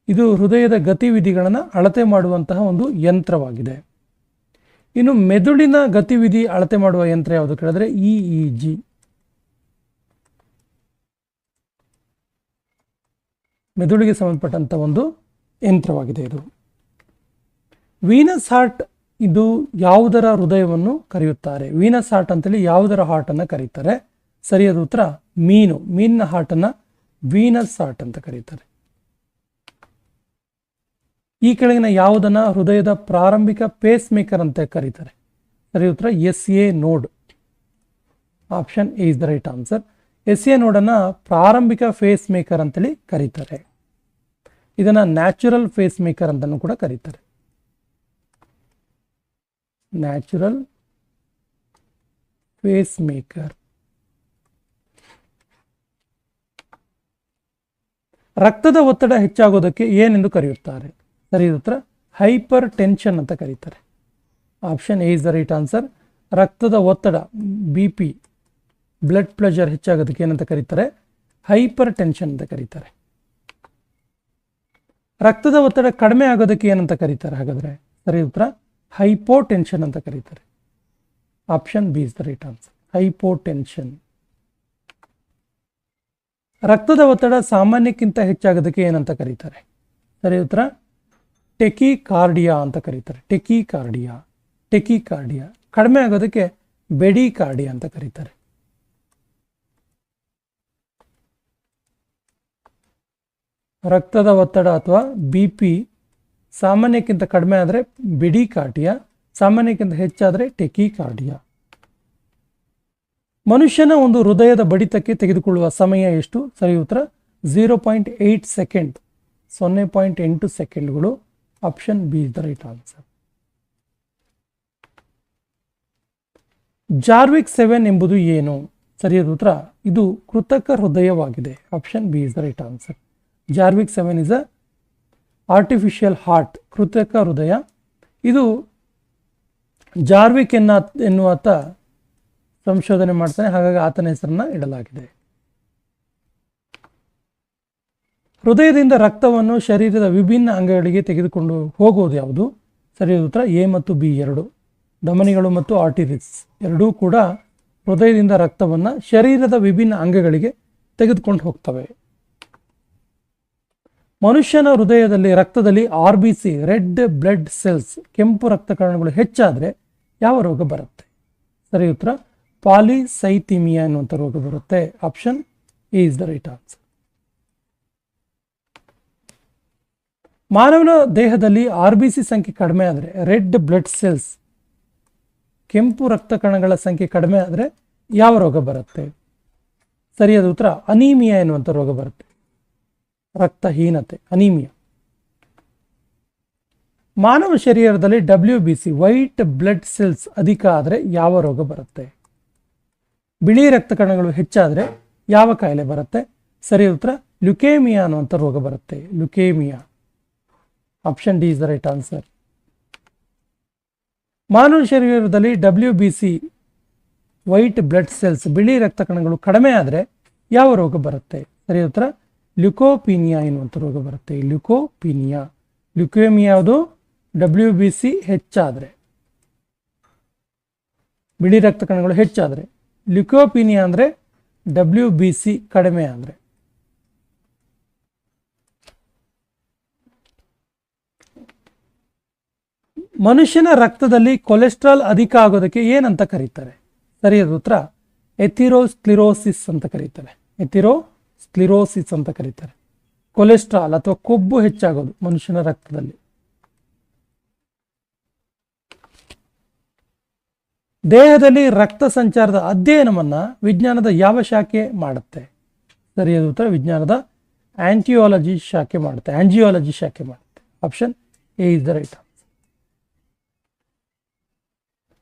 ಇದು ಹೃದಯದ ಗತಿವಿಧಿಗಳನ್ನು ಅಳತೆ ಮಾಡುವಂತಹ ಒಂದು ಯಂತ್ರವಾಗಿದೆ. ಇನ್ನು ಮೆದುಳಿನ ಗತಿವಿಧಿ ಅಳತೆ ಮಾಡುವ ಯಂತ್ರ ಯಾವುದು ಕೇಳಿದ್ರೆ EEG. ಮೆದುಳಿಗೆ ಸಂಬಂಧಪಟ್ಟಂತ ಒಂದು ಯಂತ್ರವಾಗಿದೆ ಇದು. ವೀನಸ್ ಹಾರ್ಟ್ ಇದು ಯಾವುದರ ಹೃದಯವನ್ನು ಕರೆಯುತ್ತಾರೆ? ವೀನಸ್ ಹಾರ್ಟ್ ಅಂತೇಳಿ ಯಾವುದರ ಹಾರ್ಟ್ ಅನ್ನು ಕರೀತಾರೆ? ಸರಿಯಾದ ಉತ್ತರ ಮೀನಿನ ಹಾರ್ಟ್ ಅನ್ನ ವೀನಸ್ ಹಾರ್ಟ್ ಅಂತ ಕರೀತಾರೆ. ಈ ಕೆಳಗಿನ ಯಾವುದನ್ನ ಹೃದಯದ ಪ್ರಾರಂಭಿಕ ಪೇಸ್ ಮೇಕರ್ ಅಂತ ಕರೀತಾರೆ? ಸರಿಯಾದ ಉತ್ತರ SA ನೋಡ್. Option A is the right answer. SA ನೋಡನ್ನು ಪ್ರಾರಂಭಿಕ ಫೇಸ್ ಮೇಕರ್ ಅಂತೇಳಿ ಕರೀತಾರೆ. ಇದನ್ನ ನ್ಯಾಚುರಲ್ ಫೇಸ್ ಮೇಕರ್ ಅಂತಲೂ ಕೂಡ ಕರೀತಾರೆ. Natural face maker. ರಕ್ತದ ಒತ್ತಡ ಹೆಚ್ಚಾಗೋದಕ್ಕೆ ಏನೆಂದು ಕರೆಯುತ್ತಾರೆ? ಸರಿಯಾದ ಉತ್ತರ ಹೈಪರ್ ಟೆನ್ಷನ್ ಅಂತ ಕರೀತಾರೆ. Option A is the right answer. ರಕ್ತದ ಒತ್ತಡ BP, ಬ್ಲಡ್ ಪ್ರೆಷರ್ ಹೆಚ್ಚಾಗೋದಕ್ಕೆ ಏನಂತ ಕರೀತಾರೆ? ಹೈಪರ್ ಟೆನ್ಷನ್ ಅಂತ ಕರೀತಾರೆ. ರಕ್ತದ ಒತ್ತಡ ಕಡಿಮೆ ಆಗೋದಕ್ಕೆ ಏನಂತ ಕರೀತಾರೆ ಹಾಗಾದ್ರೆ? ಸರಿಯಾದ ಉತ್ತರ ಹೈಪೋಟೆನ್ಷನ್ ಅಂತ ಕರೀತಾರೆ. Option B is the right answer, hypotension. ರಕ್ತದ ಒತ್ತಡ ಸಾಮಾನ್ಯಕ್ಕಿಂತ ಹೆಚ್ಚಾಗೋದಕ್ಕೆ ಏನಂತ ಕರೀತಾರೆ? ಸರಿಯಾದ ಉತ್ತರ ಟೆಕಿಕಾರ್ಡಿಯಾ ಅಂತ ಕರೀತಾರೆ. ಟೆಕಿಕಾರ್ಡಿಯಾ. ಕಡಿಮೆ ಆಗೋದಕ್ಕೆ ಬೆಡಿಕಾರ್ಡಿಯಾ ಅಂತ ಕರೀತಾರೆ. ರಕ್ತದ ಒತ್ತಡ ಅಥವಾ BP ಸಾಮಾನ್ಯಕ್ಕಿಂತ ಕಡಿಮೆ ಆದರೆ ಬೆಡಿಕಾರ್ಡಿಯಾ, ಸಾಮಾನ್ಯಕ್ಕಿಂತ ಹೆಚ್ಚಾದರೆ ಟೆಕಿಕಾರ್ಡಿಯಾ. ಮನುಷ್ಯನ ಒಂದು ಹೃದಯದ ಬಡಿತಕ್ಕೆ ತೆಗೆದುಕೊಳ್ಳುವ ಸಮಯ ಎಷ್ಟು? ಸರಿ ಉತ್ತರ 0.8 ಸೆಕೆಂಡ್, 0.8 ಸೆಕೆಂಡ್ಗಳು. Option B is the right answer. Jarvik 7 ಎಂಬುದು ಏನು? ಸರಿಯಾದ ಉತ್ತರ ಇದು ಕೃತಕ ಹೃದಯವಾಗಿದೆ. Option B is the right answer. Jarvik 7 is a artificial heart, ಕೃತಕ ಹೃದಯ. ಇದು ಜಾರ್ವಿಕ್ ಎನ್ನುವಾತ ಸಂಶೋಧನೆ ಮಾಡ್ತಾನೆ, ಹಾಗಾಗಿ ಆತನ ಹೆಸರನ್ನ ಇಡಲಾಗಿದೆ. ಹೃದಯದಿಂದ ರಕ್ತವನ್ನು ಶರೀರದ ವಿಭಿನ್ನ ಅಂಗಗಳಿಗೆ ತೆಗೆದುಕೊಂಡು ಹೋಗುವುದು ಯಾವುದು? ಸರಿಯಾದ ಉತ್ತರ ಎ ಮತ್ತು ಬಿ ಎರಡು. ಧಮನಿಗಳು ಮತ್ತು ಆರ್ಟರೀಸ್ ಎರಡೂ ಕೂಡ ಹೃದಯದಿಂದ ರಕ್ತವನ್ನು ಶರೀರದ ವಿಭಿನ್ನ ಅಂಗಗಳಿಗೆ ತೆಗೆದುಕೊಂಡು ಹೋಗ್ತವೆ. ಮನುಷ್ಯನ ಹೃದಯದಲ್ಲಿ ರಕ್ತದಲ್ಲಿ RBC, ರೆಡ್ ಬ್ಲಡ್ ಸೆಲ್ಸ್, ಕೆಂಪು ರಕ್ತ ಕಣಗಳು ಹೆಚ್ಚಾದರೆ ಯಾವ ರೋಗ ಬರುತ್ತೆ? ಸರಿ ಉತ್ತರ ಪಾಲಿಸೈಥಿಮಿಯಾ ಎನ್ನುವಂಥ ರೋಗ ಬರುತ್ತೆ. Option A is the right answer. ಮಾನವನ ದೇಹದಲ್ಲಿ RBC ಸಂಖ್ಯೆ ಕಡಿಮೆ ಆದರೆ, ರೆಡ್ ಬ್ಲಡ್ ಸೆಲ್ಸ್, ಕೆಂಪು ರಕ್ತ ಕಣಗಳ ಸಂಖ್ಯೆ ಕಡಿಮೆ ಆದರೆ ಯಾವ ರೋಗ ಬರುತ್ತೆ? ಸರಿಯಾದ ಉತ್ತರ ಅನೀಮಿಯಾ ಎನ್ನುವಂಥ ರೋಗ ಬರುತ್ತೆ. ರಕ್ತಹೀನತೆ, ಅನೀಮಿಯಾ. ಮಾನವ ಶರೀರದಲ್ಲಿ WBC, ವೈಟ್ ಬ್ಲಡ್ ಸೆಲ್ಸ್ ಅಧಿಕ ಆದರೆ ಯಾವ ರೋಗ ಬರುತ್ತೆ? ಬಿಳಿ ರಕ್ತ ಕಣಗಳು ಹೆಚ್ಚಾದರೆ ಯಾವ ಕಾಯಿಲೆ ಬರುತ್ತೆ? ಸರಿ ಉತ್ತರ ಲ್ಯುಕೇಮಿಯಾ ಅನ್ನುವಂಥ ರೋಗ ಬರುತ್ತೆ. Leukaemia. Option D is the right answer. ಮಾನವ ಶರೀರದಲ್ಲಿ WBC ವೈಟ್ ಬ್ಲಡ್ ಸೆಲ್ಸ್ ಬಿಳಿ ರಕ್ತ ಕಣಗಳು ಕಡಿಮೆ ಆದರೆ ಯಾವ ರೋಗ ಬರುತ್ತೆ? ಸರಿ ಉತ್ತರ ಲ್ಯುಕೋಪೀನಿಯಾ ಎನ್ನುವಂಥ ರೋಗ ಬರುತ್ತೆ. ಲ್ಯುಕೋಪೀನಿಯಾ. ಲ್ಯುಕೇಮಿಯಾ ಯಾವುದು? WBC ಹೆಚ್ಚಾದರೆ, ಬಿಳಿ ರಕ್ತ ಕಣಗಳು ಹೆಚ್ಚಾದರೆ. ಲ್ಯುಕೋಪೀನಿಯಾ ಅಂದರೆ WBC ಕಡಿಮೆ ಆದರೆ. ಮನುಷ್ಯನ ರಕ್ತದಲ್ಲಿ ಕೊಲೆಸ್ಟ್ರಾಲ್ ಅಧಿಕ ಆಗೋದಕ್ಕೆ ಏನಂತ ಕರೀತಾರೆ? ಸರಿಯಾದ ಉತ್ತರ ಎಥಿರೋಸ್ಕ್ಲಿರೋಸಿಸ್ ಅಂತ ಕರೀತಾರೆ. ಎಥಿರೋಸ್ಕ್ಲಿರೋಸಿಸ್ ಅಂತ ಕರೀತಾರೆ. ಕೊಲೆಸ್ಟ್ರಾಲ್ ಅಥವಾ ಕೊಬ್ಬು ಹೆಚ್ಚಾಗೋದು ಮನುಷ್ಯನ ರಕ್ತದಲ್ಲಿ. ದೇಹದಲ್ಲಿ ರಕ್ತ ಸಂಚಾರದ ಅಧ್ಯಯನವನ್ನ ವಿಜ್ಞಾನದ ಯಾವ ಶಾಖೆ ಮಾಡುತ್ತೆ? ಸರಿಯಾದ ಉತ್ತರ ವಿಜ್ಞಾನದ ಆಂಜಿಯಾಲಜಿ ಶಾಖೆ ಮಾಡುತ್ತೆ. Option A is the right answer.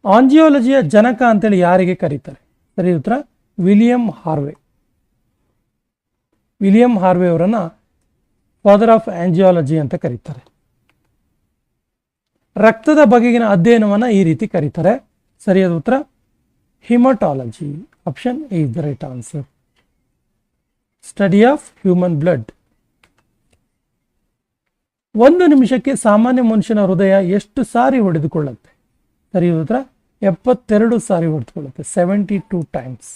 ಆಂಜಿಯಾಲಜಿಯ ಜನಕ ಅಂತೇಳಿ ಯಾರಿಗೆ ಕರೀತಾರೆ? ಸರಿ ಉತ್ತರ ವಿಲಿಯಂ ಹಾರ್ವೆ. ವಿಲಿಯಂ ಹಾರ್ವೆ ಅವರನ್ನ ಫಾದರ್ ಆಫ್ ಆಂಜಿಯಾಲಜಿ ಅಂತ ಕರೀತಾರೆ. ರಕ್ತದ ಬಗೆಗಿನ ಅಧ್ಯಯನವನ್ನ ಈ ರೀತಿ ಕರೀತಾರೆ. ಸರಿಯಾದ ಉತ್ತರ haematology. Option A is the right answer. Study of human blood. ಒಂದು ನಿಮಿಷಕ್ಕೆ ಸಾಮಾನ್ಯ ಮನುಷ್ಯನ ಹೃದಯ ಎಷ್ಟು ಸಾರಿ ಹೊಡೆದುಕೊಳ್ಳುತ್ತೆ? ಸರಿಯಾದ ಉತ್ತರ 72 ಸಾರಿ ಹೊಡೆದುಕೊಳ್ಳುತ್ತೆ. 72 ಟೈಮ್ಸ್.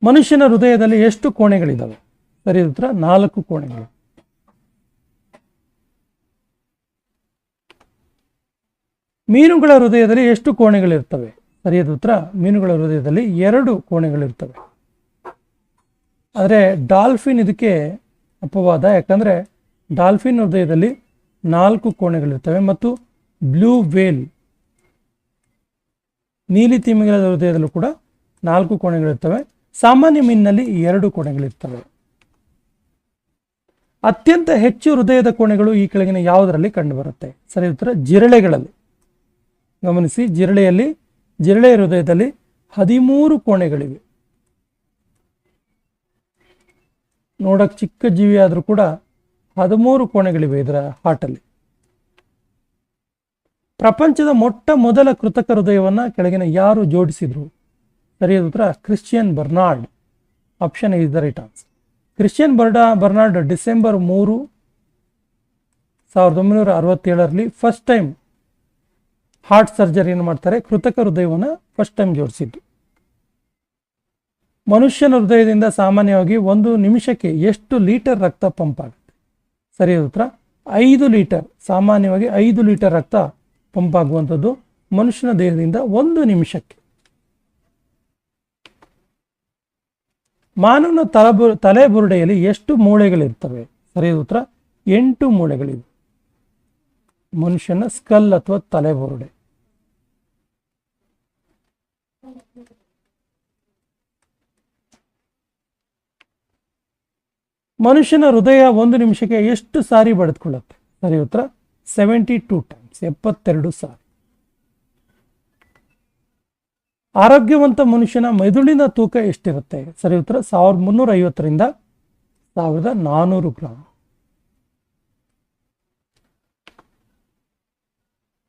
ಮನುಷ್ಯನ ಹೃದಯದಲ್ಲಿ ಎಷ್ಟು ಕೋಣೆಗಳಿದ್ದಾವೆ? ಸರಿಯಾದ ಉತ್ತರ 4 ಕೋಣೆಗಳು. ಮೀನುಗಳ ಹೃದಯದಲ್ಲಿ ಎಷ್ಟು ಕೋಣೆಗಳಿರ್ತವೆ? ಸರಿಯಾದ ಉತ್ತರ ಮೀನುಗಳ ಹೃದಯದಲ್ಲಿ 2 ಕೋಣೆಗಳಿರ್ತವೆ. ಆದರೆ ಡಾಲ್ಫಿನ್ ಇದಕ್ಕೆ ಅಪವಾದ. ಯಾಕಂದರೆ ಡಾಲ್ಫಿನ್ ಹೃದಯದಲ್ಲಿ 4 ಕೋಣೆಗಳಿರ್ತವೆ ಮತ್ತು ಬ್ಲೂ ವೇಲ್ ನೀಲಿ ತಿಮಿಂಗಲದ ಹೃದಯದಲ್ಲೂ ಕೂಡ 4 ಕೋಣೆಗಳಿರ್ತವೆ. ಸಾಮಾನ್ಯ ಮೀನಿನಲ್ಲಿ 2 ಕೋಣೆಗಳಿರ್ತವೆ. ಅತ್ಯಂತ ಹೆಚ್ಚು ಹೃದಯದ ಕೋಣೆಗಳು ಈ ಕೆಳಗಿನ ಯಾವುದರಲ್ಲಿ ಕಂಡುಬರುತ್ತೆ? ಸರಿ ಉತ್ತರ ಜಿರಳೆಗಳಲ್ಲಿ. ಗಮನಿಸಿ, ಜಿರಳೆಯ ಹೃದಯದಲ್ಲಿ 13 ಕೋಣೆಗಳಿವೆ. ನೋಡಕ್ಕೆ ಚಿಕ್ಕ ಜೀವಿ ಆದರೂ ಕೂಡ 13 ಕೋಣೆಗಳಿವೆ ಇದರ ಹಾರ್ಟಲ್ಲಿ. ಪ್ರಪಂಚದ ಮೊದಲ ಕೃತಕ ಹೃದಯವನ್ನು ಕೆಳಗಿನ ಯಾರು ಜೋಡಿಸಿದ್ರು? ಸರಿಯಾದ ಉತ್ತರ Christian Barnard. Option is the right answer. Christian Barnard December 3, 1967ರಲ್ಲಿ ಫಸ್ಟ್ ಟೈಮ್ ಹಾರ್ಟ್ ಸರ್ಜರಿಯನ್ನು ಮಾಡ್ತಾರೆ. ಕೃತಕ ಹೃದಯವನ್ನು ಫಸ್ಟ್ ಟೈಮ್ ಜೋಡಿಸಿದ್ದು. ಮನುಷ್ಯನ ಹೃದಯದಿಂದ ಸಾಮಾನ್ಯವಾಗಿ 1 ನಿಮಿಷಕ್ಕೆ ಎಷ್ಟು ಲೀಟರ್ ರಕ್ತ ಪಂಪ್ ಆಗುತ್ತೆ? ಸರಿಯಾದ ಉತ್ತರ 5 ಲೀಟರ್. ಸಾಮಾನ್ಯವಾಗಿ 5 ಲೀಟರ್ ರಕ್ತ ಪಂಪ್ ಆಗುವಂಥದ್ದು ಮನುಷ್ಯನ ದೇಹದಿಂದ 1 ನಿಮಿಷಕ್ಕೆ. ಮಾನವನ ತಲೆಬುರುಡೆಯಲ್ಲಿ ಎಷ್ಟು ಮೂಳೆಗಳಿರ್ತವೆ? ಸರಿಯಾದ ಉತ್ತರ 8 ಮೂಳೆಗಳಿವೆ. ಮನುಷ್ಯನ ಸ್ಕಲ್ ಅಥವಾ ತಲೆಬುರುಡೆ. ಮನುಷ್ಯನ ಹೃದಯ 1 ನಿಮಿಷಕ್ಕೆ ಎಷ್ಟು ಸಾರಿ ಬಡಿದುಕೊಳ್ಳುತ್ತೆ? ಸರಿ ಉತ್ತರ 72 ಟೈಮ್ಸ್. 72 ಸಾರಿ. ಆರೋಗ್ಯವಂತ ಮನುಷ್ಯನ ಮೆದುಳಿನ ತೂಕ ಎಷ್ಟಿರುತ್ತೆ? ಸರಿ ಉತ್ತರ 1350ರಿಂದ 1400 ಗ್ರಾಂ.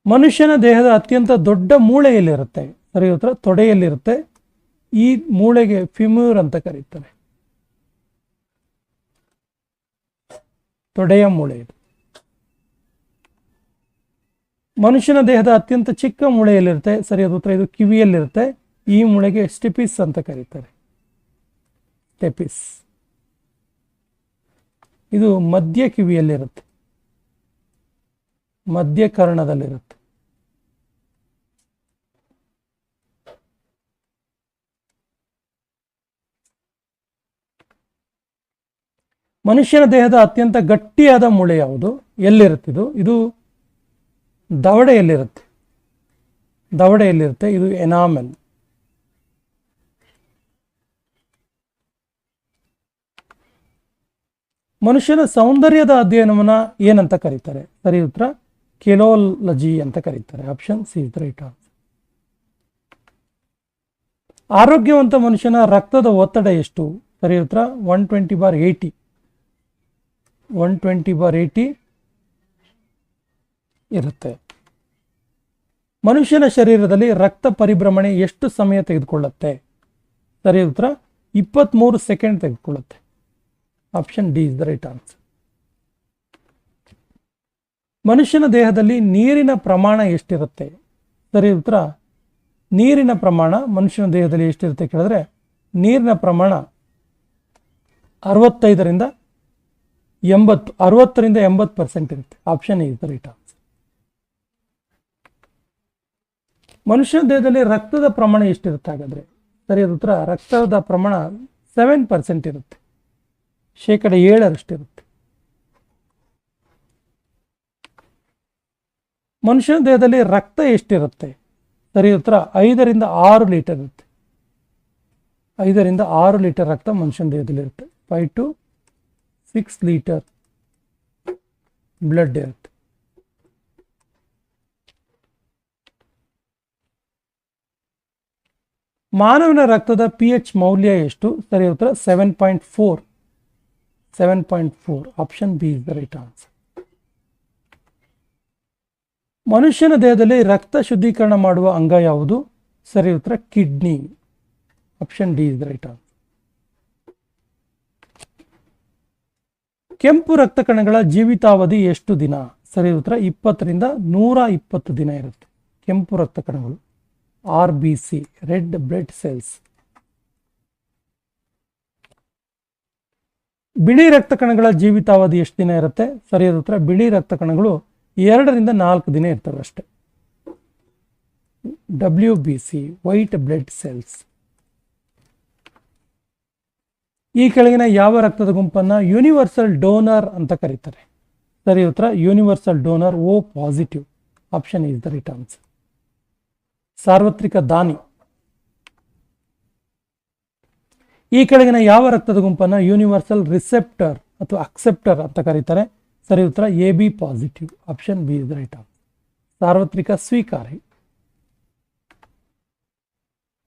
ಮನುಷ್ಯನ ದೇಹದ ಅತ್ಯಂತ ದೊಡ್ಡ ಮೂಳೆ ಎಲ್ಲಿರುತ್ತೆ? ಸರಿ ಉತ್ತರ ತೊಡೆಯಲ್ಲಿರುತ್ತೆ. ಈ ಮೂಳೆಗೆ ಫಿಮ್ಯೂರ್ ಅಂತ ಕರೀತಾರೆ. ತೊಡೆಯ ಮೂಳೆ ಇದು. ಮನುಷ್ಯನ ದೇಹದ ಅತ್ಯಂತ ಚಿಕ್ಕ ಮೂಳೆಯಲ್ಲಿರುತ್ತೆ? ಸರಿಯಾದ ಉತ್ತರ ಇದು ಕಿವಿಯಲ್ಲಿರುತ್ತೆ. ಈ ಮೂಳೆಗೆ ಸ್ಟೆಪಿಸ್ ಅಂತ ಕರೀತಾರೆ. ಸ್ಟೆಪಿಸ್. ಇದು ಮಧ್ಯ ಕಿವಿಯಲ್ಲಿರುತ್ತೆ, ಮಧ್ಯ ಕರ್ಣದಲ್ಲಿರುತ್ತೆ. ಮನುಷ್ಯನ ದೇಹದ ಅತ್ಯಂತ ಗಟ್ಟಿಯಾದ ಮೂಳೆ ಯಾವುದು? ಎಲ್ಲಿರುತ್ತಿದು? ಇದು ದವಡೆಯಲ್ಲಿರುತ್ತೆ. ಇದು ಎನಾಮೆಲ್. ಮನುಷ್ಯನ ಸೌಂದರ್ಯದ ಅಧ್ಯಯನವನ್ನ ಏನಂತ ಕರೀತಾರೆ? ಸರಿ ಉತ್ತರ ಕೆಲೋಲಜಿ ಅಂತ ಕರೀತಾರೆ. Option C is the right answer. ಆರೋಗ್ಯವಂತ ಮನುಷ್ಯನ ರಕ್ತದ ಒತ್ತಡ ಎಷ್ಟು? ಸರಿ ಉತ್ತರ 120/80. 120/80 ಇರುತ್ತೆ. ಮನುಷ್ಯನ ಶರೀರದಲ್ಲಿ ರಕ್ತ ಪರಿಭ್ರಮಣೆ ಎಷ್ಟು ಸಮಯ ತೆಗೆದುಕೊಳ್ಳುತ್ತೆ? ಸರಿ ಉತ್ತರ 23 ಸೆಕೆಂಡ್ ತೆಗೆದುಕೊಳ್ಳುತ್ತೆ. Option D is the right answer. ಮನುಷ್ಯನ ದೇಹದಲ್ಲಿ ನೀರಿನ ಪ್ರಮಾಣ ಎಷ್ಟಿರುತ್ತೆ? ಸರಿ ಉತ್ತರ ನೀರಿನ ಪ್ರಮಾಣ ಮನುಷ್ಯನ ದೇಹದಲ್ಲಿ ಎಷ್ಟಿರುತ್ತೆ ಕೇಳಿದ್ರೆ ನೀರಿನ ಪ್ರಮಾಣ 60ರಿಂದ 80% ಇರುತ್ತೆ. Option is the right answer. ಮನುಷ್ಯನ ದೇಹದಲ್ಲಿ ರಕ್ತದ ಪ್ರಮಾಣ ಎಷ್ಟಿರುತ್ತೆ ಹಾಗಾದ್ರೆ? ಸರಿಯಾದ ಉತ್ತರ ರಕ್ತದ ಪ್ರಮಾಣ 7% ಇರುತ್ತೆ. 7% ಇರುತ್ತೆ. ಮನುಷ್ಯನ ದೇಹದಲ್ಲಿ ರಕ್ತ ಎಷ್ಟಿರುತ್ತೆ? ಸರಿ ಉತ್ತರ 5ರಿಂದ 6 ಲೀಟರ್ ಇರುತ್ತೆ. 5ರಿಂದ 6 ಲೀಟರ್ ರಕ್ತ ಮನುಷ್ಯನ ದೇಹದಲ್ಲಿ ಇರುತ್ತೆ. 5 to 6 ಲೀಟರ್ ಬ್ಲಡ್ ಇರುತ್ತೆ. ಮಾನವನ ರಕ್ತದ pH ಮೌಲ್ಯ ಎಷ್ಟು? ಸರಿ ಉತ್ತರ 7.4. 7.4. Option B is the right answer. ಮನುಷ್ಯನ ದೇಹದಲ್ಲಿ ರಕ್ತ ಶುದ್ಧೀಕರಣ ಮಾಡುವ ಅಂಗ ಯಾವುದು? ಸರಿ ಉತ್ತರ kidney. Option D is the right answer. ಕೆಂಪು ರಕ್ತ ಕಣಗಳ ಜೀವಿತಾವಧಿ ಎಷ್ಟು ದಿನ? ಸರಿ ಉತ್ತರ 20ರಿಂದ 120 ದಿನ ಇರುತ್ತೆ. ಕೆಂಪು ರಕ್ತ ಕಣಗಳು RBC, ರೆಡ್ ಬ್ಲಡ್ ಸೆಲ್ಸ್. ಬಿಳಿ ರಕ್ತ ಕಣಗಳ ಜೀವಿತಾವಧಿ ಎಷ್ಟು ದಿನ ಇರುತ್ತೆ? ಸರಿಯಾದ ಉತ್ತರ ಬಿಳಿ ರಕ್ತ ಕಣಗಳು 2ರಿಂದ 4 ದಿನ ಇರ್ತವೆ ಅಷ್ಟೇ. WBC, white blood cells. ಈ ಕೆಳಗಿನ ಯಾವ ರಕ್ತದ ಗುಂಪನ್ನ ಯೂನಿವರ್ಸಲ್ ಡೋನರ್ ಅಂತ ಕರೀತಾರೆ? ಸರಿ ಉತ್ತರ universal donor O positive. Option is the right answer. ಸಾರ್ವತ್ರಿಕ ದಾನಿ. ಈ ಕೆಳಗಿನ ಯಾವ ರಕ್ತದ ಗುಂಪನ್ನ ಯೂನಿವರ್ಸಲ್ ರಿಸೆಪ್ಟರ್ ಅಥವಾ ಅಕ್ಸೆಪ್ಟರ್ ಅಂತ ಕರೀತಾರೆ? ಸರಿ ಉತ್ತರ AB positive. Option B is the right answer. ಸಾರ್ವತ್ರಿಕ ಸ್ವೀಕಾರಿ.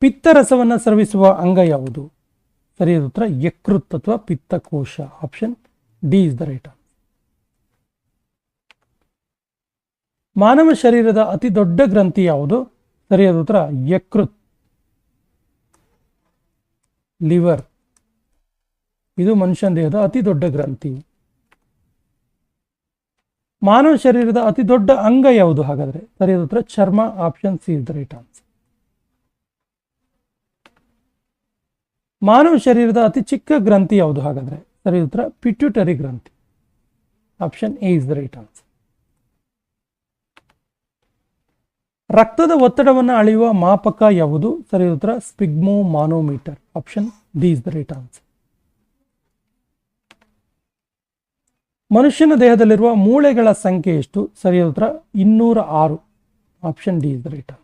ಪಿತ್ತರಸವನ್ನು ಸ್ರವಿಸುವ ಅಂಗ ಯಾವುದು? ಸರಿಯಾದ ಉತ್ತರ ಯಕೃತ್ ಅಥವಾ ಪಿತ್ತಕೋಶ. Option D is the right answer. ಮಾನವ ಶರೀರದ ಅತಿ ದೊಡ್ಡ ಗ್ರಂಥಿ ಯಾವುದು? ಸರಿಯಾದ ಉತ್ತರ ಯಕೃತ್, ಲಿವರ್. ಇದು ಮನುಷ್ಯನ ದೇಹದ ಅತಿ ದೊಡ್ಡ ಗ್ರಂಥಿ. ಮಾನವ ಶರೀರದ ಅತಿ ದೊಡ್ಡ ಅಂಗ ಯಾವುದು ಹಾಗಾದ್ರೆ? ಸರಿಯಾದ ಉತ್ತರ ಚರ್ಮ. Option C is the right answer. ಮಾನವ ಶರೀರದ ಅತಿ ಚಿಕ್ಕ ಗ್ರಂಥಿ ಯಾವುದು ಹಾಗಾದ್ರೆ? ಸರಿಯಾದ ಉತ್ತರ ಪಿಟ್ಯೂಟರಿ ಗ್ರಂಥಿ. Option A is the right answer. ರಕ್ತದ ಒತ್ತಡವನ್ನು ಅಳೆಯುವ ಮಾಪಕ ಯಾವುದು? ಸರಿಯಾದ ಉತ್ತರ sphygmomanometer. Option D is the right answer. ಮನುಷ್ಯನ ದೇಹದಲ್ಲಿರುವ ಮೂಳೆಗಳ ಸಂಖ್ಯೆ ಎಷ್ಟು? ಸರಿಯಾದ ಉತ್ತರ 206. Option D is the right answer.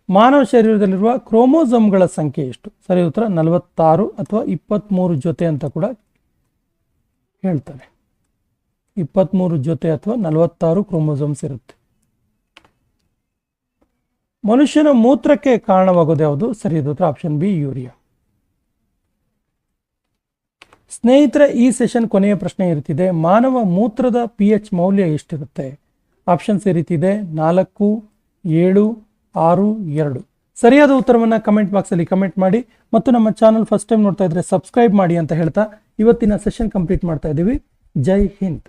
ಮಾನವ ಶರೀರದಲ್ಲಿರುವ ಕ್ರೋಮೋಸೋಮ್ಗಳ ಸಂಖ್ಯೆ ಎಷ್ಟು? ಸರಿಯಾದ ಉತ್ತರ 46 ಅಥವಾ 23 ಜೊತೆ ಅಂತ ಕೂಡ ಹೇಳ್ತಾರೆ. 23 ಜೊತೆ ಅಥವಾ 46 ಕ್ರೋಮೋಸೋಮ್ಸ್ ಇರುತ್ತೆ. ಮನುಷ್ಯನ ಮೂತ್ರಕ್ಕೆ ಕಾರಣವಾಗೋದು ಯಾವುದು? ಸರಿಯಾದ ಉತ್ತರ ಆಪ್ಷನ್ ಬಿ ಯೂರಿಯಾ. ಸ್ನೇಹಿತರೆ, ಈ ಸೆಷನ್ ಕೊನೆಯ ಪ್ರಶ್ನೆ ಇರುತ್ತಿದೆ. ಮಾನವ ಮೂತ್ರದ pH ಮೌಲ್ಯ ಎಷ್ಟಿರುತ್ತೆ? ಆಪ್ಷನ್ಸ್ ಈ ರೀತಿ ಇದೆ: 4, 7, 6, 2. ಸರಿಯಾದ ಉತ್ತರವನ್ನು ಕಮೆಂಟ್ ಬಾಕ್ಸಲ್ಲಿ ಕಮೆಂಟ್ ಮಾಡಿ ಮತ್ತು ನಮ್ಮ ಚಾನಲ್ ಫಸ್ಟ್ ಟೈಮ್ ನೋಡ್ತಾ ಇದ್ರೆ ಸಬ್ಸ್ಕ್ರೈಬ್ ಮಾಡಿ ಅಂತ ಹೇಳ್ತಾ ಇವತ್ತಿನ ಸೆಷನ್ ಕಂಪ್ಲೀಟ್ ಮಾಡ್ತಾ ಇದ್ದೀವಿ. ಜೈ ಹಿಂದ್.